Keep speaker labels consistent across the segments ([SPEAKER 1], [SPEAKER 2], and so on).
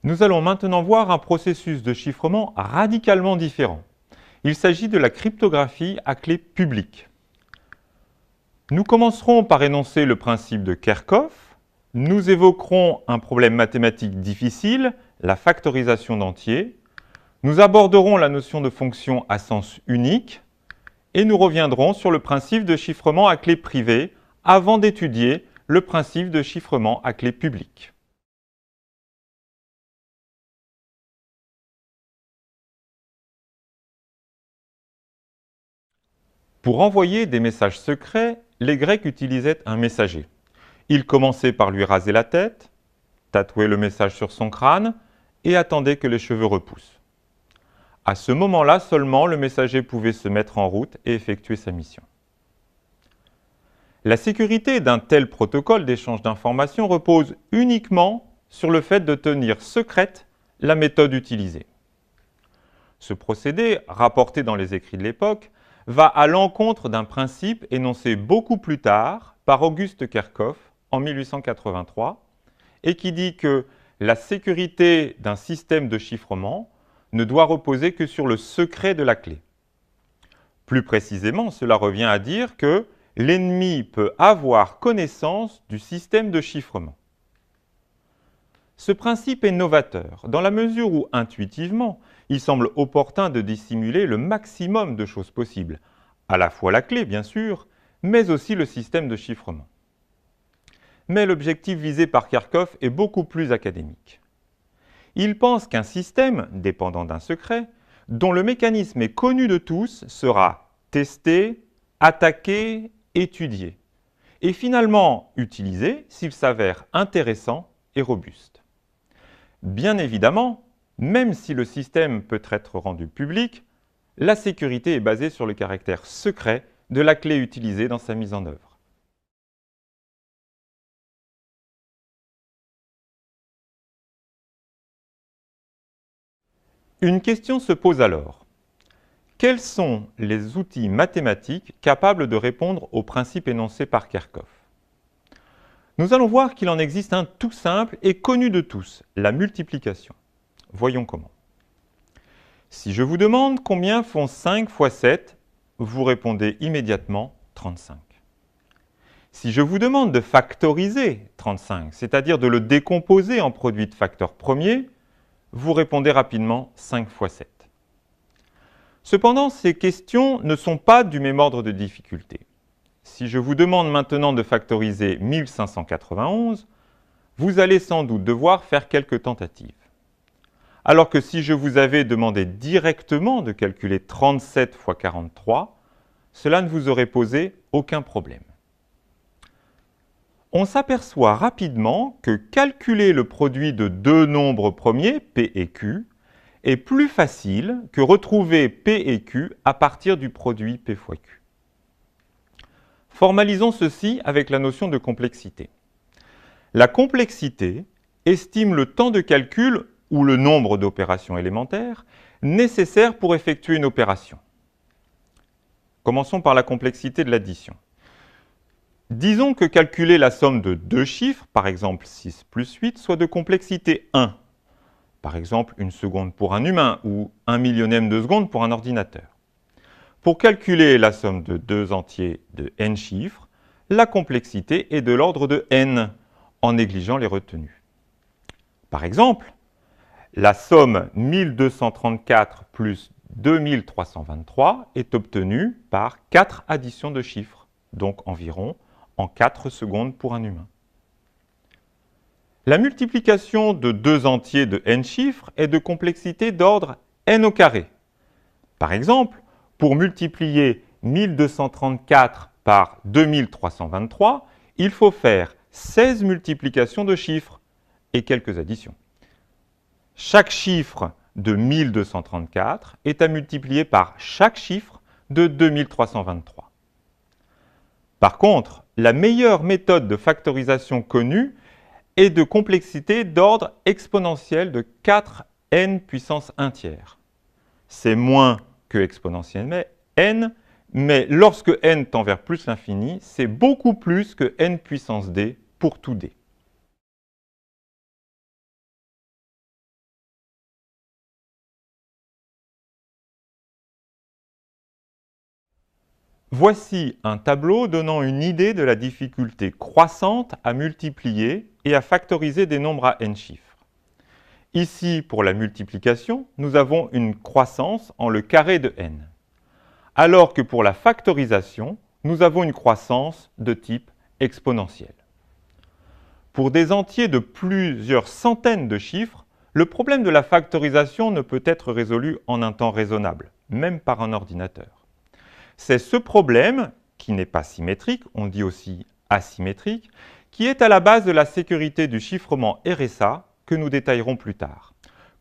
[SPEAKER 1] Nous allons maintenant voir un processus de chiffrement radicalement différent. Il s'agit de la cryptographie à clé publique. Nous commencerons par énoncer le principe de Kerckhoff. Nous évoquerons un problème mathématique difficile, la factorisation d'entiers. Nous aborderons la notion de fonction à sens unique et nous reviendrons sur le principe de chiffrement à clé privée avant d'étudier le principe de chiffrement à clé publique. Pour envoyer des messages secrets, les Grecs utilisaient un messager. Ils commençaient par lui raser la tête, tatouaient le message sur son crâne et attendaient que les cheveux repoussent. À ce moment-là seulement, le messager pouvait se mettre en route et effectuer sa mission. La sécurité d'un tel protocole d'échange d'informations repose uniquement sur le fait de tenir secrète la méthode utilisée. Ce procédé, rapporté dans les écrits de l'époque, va à l'encontre d'un principe énoncé beaucoup plus tard par Auguste Kerckhoff en 1883 et qui dit que la sécurité d'un système de chiffrement ne doit reposer que sur le secret de la clé. Plus précisément, cela revient à dire que l'ennemi peut avoir connaissance du système de chiffrement. Ce principe est novateur, dans la mesure où, intuitivement, il semble opportun de dissimuler le maximum de choses possibles, à la fois la clé, bien sûr, mais aussi le système de chiffrement. Mais l'objectif visé par Kerckhoff est beaucoup plus académique. Il pense qu'un système, dépendant d'un secret, dont le mécanisme est connu de tous, sera testé, attaqué, étudié, et finalement utilisé s'il s'avère intéressant et robuste. Bien évidemment, même si le système peut être rendu public, la sécurité est basée sur le caractère secret de la clé utilisée dans sa mise en œuvre. Une question se pose alors. Quels sont les outils mathématiques capables de répondre aux principes énoncés par Kerckhoff? Nous allons voir qu'il en existe un tout simple et connu de tous, la multiplication. Voyons comment. Si je vous demande combien font 5 fois 7, vous répondez immédiatement 35. Si je vous demande de factoriser 35, c'est-à-dire de le décomposer en produit de facteurs premiers, vous répondez rapidement 5 fois 7. Cependant, ces questions ne sont pas du même ordre de difficulté. Si je vous demande maintenant de factoriser 1591, vous allez sans doute devoir faire quelques tentatives. Alors que si je vous avais demandé directement de calculer 37 fois 43, cela ne vous aurait posé aucun problème. On s'aperçoit rapidement que calculer le produit de deux nombres premiers, P et Q, est plus facile que retrouver P et Q à partir du produit P fois Q. Formalisons ceci avec la notion de complexité. La complexité estime le temps de calcul ou le nombre d'opérations élémentaires nécessaires pour effectuer une opération. Commençons par la complexité de l'addition. Disons que calculer la somme de deux chiffres, par exemple 6 plus 8, soit de complexité 1. Par exemple, une seconde pour un humain ou un millionième de seconde pour un ordinateur. Pour calculer la somme de deux entiers de n chiffres, la complexité est de l'ordre de n, en négligeant les retenues. Par exemple, la somme 1234 plus 2323 est obtenue par 4 additions de chiffres, donc environ en 4 secondes pour un humain. La multiplication de deux entiers de n chiffres est de complexité d'ordre n au carré. Par exemple, pour multiplier 1234 par 2323, il faut faire 16 multiplications de chiffres et quelques additions. Chaque chiffre de 1234 est à multiplier par chaque chiffre de 2323. Par contre, la meilleure méthode de factorisation connue est de complexité d'ordre exponentiel de 4n puissance 1 tiers. C'est moins que exponentielle n, mais lorsque n tend vers plus l'infini, c'est beaucoup plus que n puissance d pour tout d. Voici un tableau donnant une idée de la difficulté croissante à multiplier et à factoriser des nombres à n chiffres. Ici, pour la multiplication, nous avons une croissance en le carré de n, alors que pour la factorisation, nous avons une croissance de type exponentiel. Pour des entiers de plusieurs centaines de chiffres, le problème de la factorisation ne peut être résolu en un temps raisonnable, même par un ordinateur. C'est ce problème, qui n'est pas symétrique, on dit aussi asymétrique, qui est à la base de la sécurité du chiffrement RSA que nous détaillerons plus tard.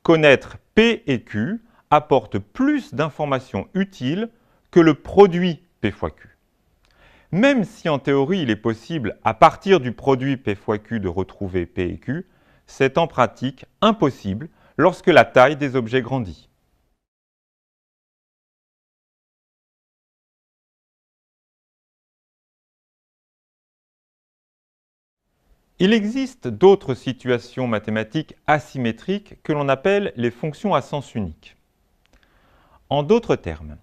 [SPEAKER 1] Connaître P et Q apporte plus d'informations utiles que le produit P fois Q. Même si en théorie il est possible à partir du produit P fois Q de retrouver P et Q, c'est en pratique impossible lorsque la taille des objets grandit. Il existe d'autres situations mathématiques asymétriques que l'on appelle les fonctions à sens unique. En d'autres termes,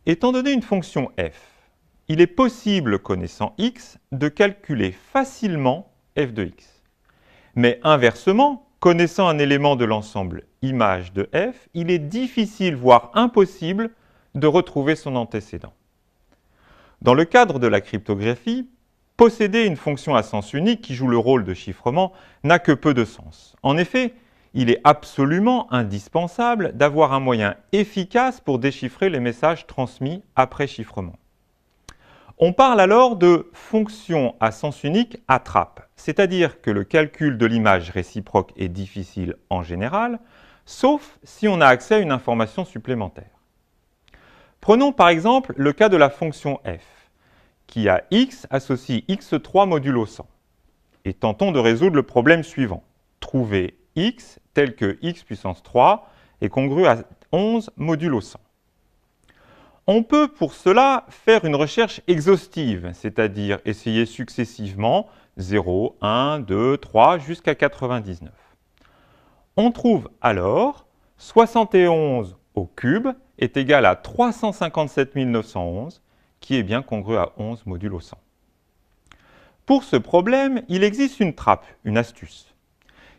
[SPEAKER 1] étant donné une fonction f, il est possible, connaissant x, de calculer facilement f de x. Mais inversement, connaissant un élément de l'ensemble image de f, il est difficile, voire impossible, de retrouver son antécédent. Dans le cadre de la cryptographie, posséder une fonction à sens unique qui joue le rôle de chiffrement n'a que peu de sens. En effet, il est absolument indispensable d'avoir un moyen efficace pour déchiffrer les messages transmis après chiffrement. On parle alors de fonction à sens unique à trappe, c'est-à-dire que le calcul de l'image réciproque est difficile en général, sauf si on a accès à une information supplémentaire. Prenons par exemple le cas de la fonction f, qui à x associe x3 modulo 100. Et tentons de résoudre le problème suivant. Trouver x tel que x puissance 3 est congru à 11 modulo 100. On peut pour cela faire une recherche exhaustive, c'est-à-dire essayer successivement 0, 1, 2, 3 jusqu'à 99. On trouve alors 71 au cube est égal à 357 911, qui est bien congru à 11 modulo 100. Pour ce problème, il existe une trappe, une astuce.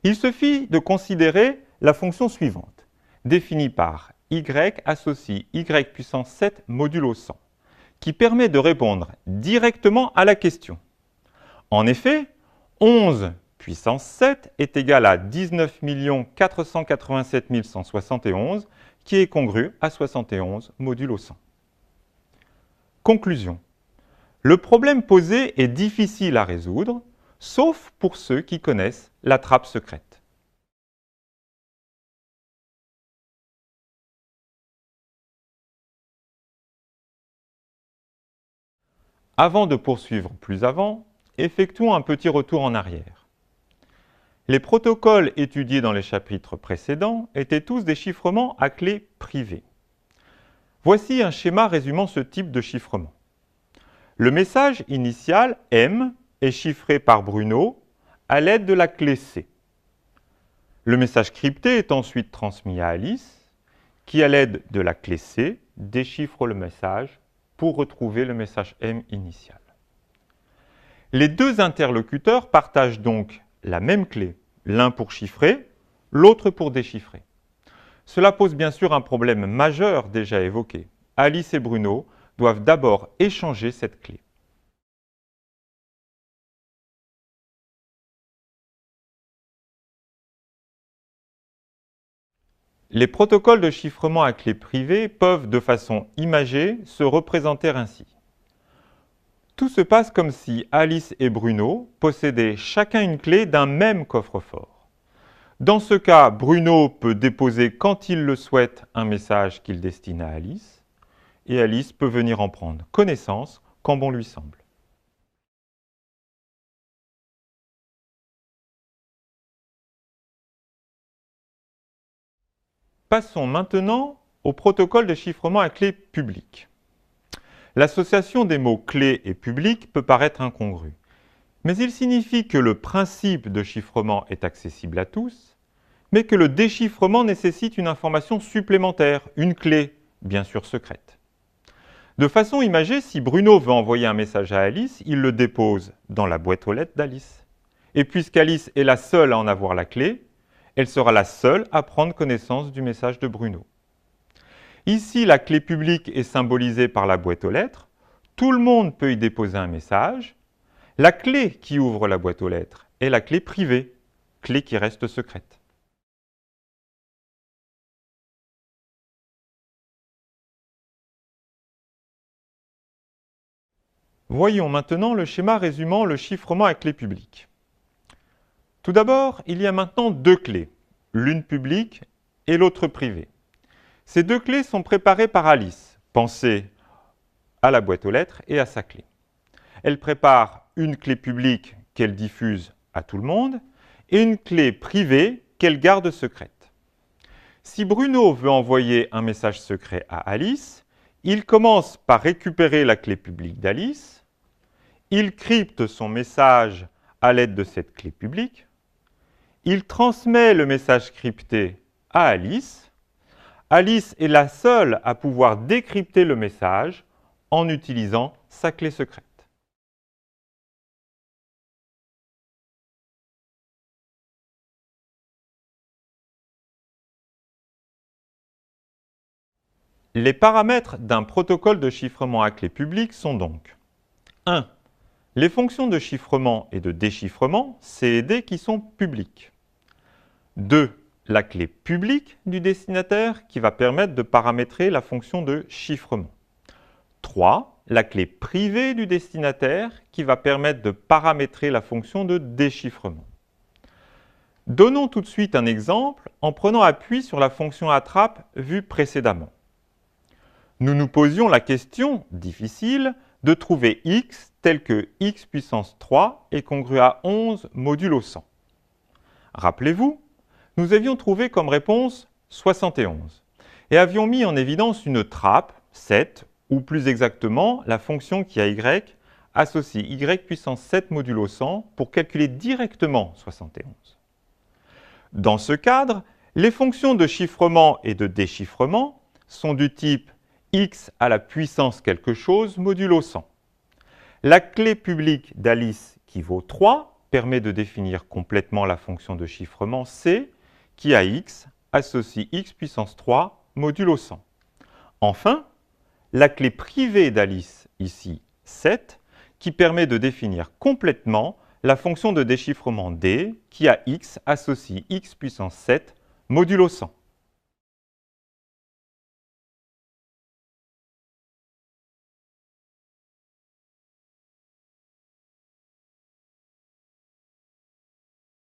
[SPEAKER 1] Il suffit de considérer la fonction suivante, définie par y associe y puissance 7 modulo 100, qui permet de répondre directement à la question. En effet, 11 puissance 7 est égal à 19 487 171, qui est congru à 71 modulo 100. Conclusion. Le problème posé est difficile à résoudre, sauf pour ceux qui connaissent la trappe secrète. Avant de poursuivre plus avant, effectuons un petit retour en arrière. Les protocoles étudiés dans les chapitres précédents étaient tous des chiffrements à clé privée. Voici un schéma résumant ce type de chiffrement. Le message initial M est chiffré par Bruno à l'aide de la clé C. Le message crypté est ensuite transmis à Alice, qui à l'aide de la clé C déchiffre le message pour retrouver le message M initial. Les deux interlocuteurs partagent donc la même clé, l'un pour chiffrer, l'autre pour déchiffrer. Cela pose bien sûr un problème majeur déjà évoqué. Alice et Bruno doivent d'abord échanger cette clé. Les protocoles de chiffrement à clé privée peuvent, de façon imagée, se représenter ainsi. Tout se passe comme si Alice et Bruno possédaient chacun une clé d'un même coffre-fort. Dans ce cas, Bruno peut déposer quand il le souhaite un message qu'il destine à Alice, et Alice peut venir en prendre connaissance quand bon lui semble. Passons maintenant au protocole de chiffrement à clé publique. L'association des mots clé et public peut paraître incongrue, mais il signifie que le principe de chiffrement est accessible à tous, mais que le déchiffrement nécessite une information supplémentaire, une clé, bien sûr secrète. De façon imagée, si Bruno veut envoyer un message à Alice, il le dépose dans la boîte aux lettres d'Alice. Et puisqu'Alice est la seule à en avoir la clé, elle sera la seule à prendre connaissance du message de Bruno. Ici, la clé publique est symbolisée par la boîte aux lettres. Tout le monde peut y déposer un message. La clé qui ouvre la boîte aux lettres est la clé privée, clé qui reste secrète. Voyons maintenant le schéma résumant le chiffrement à clé publique. Tout d'abord, il y a maintenant deux clés, l'une publique et l'autre privée. Ces deux clés sont préparées par Alice. Pensez à la boîte aux lettres et à sa clé. Elle prépare une clé publique qu'elle diffuse à tout le monde et une clé privée qu'elle garde secrète. Si Bruno veut envoyer un message secret à Alice, il commence par récupérer la clé publique d'Alice, il crypte son message à l'aide de cette clé publique, il transmet le message crypté à Alice. Alice est la seule à pouvoir décrypter le message en utilisant sa clé secrète. Les paramètres d'un protocole de chiffrement à clé publique sont donc 1. Les fonctions de chiffrement et de déchiffrement, C et D, qui sont publiques. 2. La clé publique du destinataire qui va permettre de paramétrer la fonction de chiffrement. 3. La clé privée du destinataire qui va permettre de paramétrer la fonction de déchiffrement. Donnons tout de suite un exemple en prenant appui sur la fonction attrape vue précédemment. Nous nous posions la question, difficile, de trouver x tel que x puissance 3 est congru à 11 modulo 100. Rappelez-vous, nous avions trouvé comme réponse 71 et avions mis en évidence une trappe, 7, ou plus exactement la fonction qui a y associe y puissance 7 modulo 100 pour calculer directement 71. Dans ce cadre, les fonctions de chiffrement et de déchiffrement sont du type x à la puissance quelque chose modulo 100. La clé publique d'Alice qui vaut 3 permet de définir complètement la fonction de chiffrement C qui à x associe x puissance 3 modulo 100. Enfin, la clé privée d'Alice, ici 7, qui permet de définir complètement la fonction de déchiffrement D qui à x associe x puissance 7 modulo 100.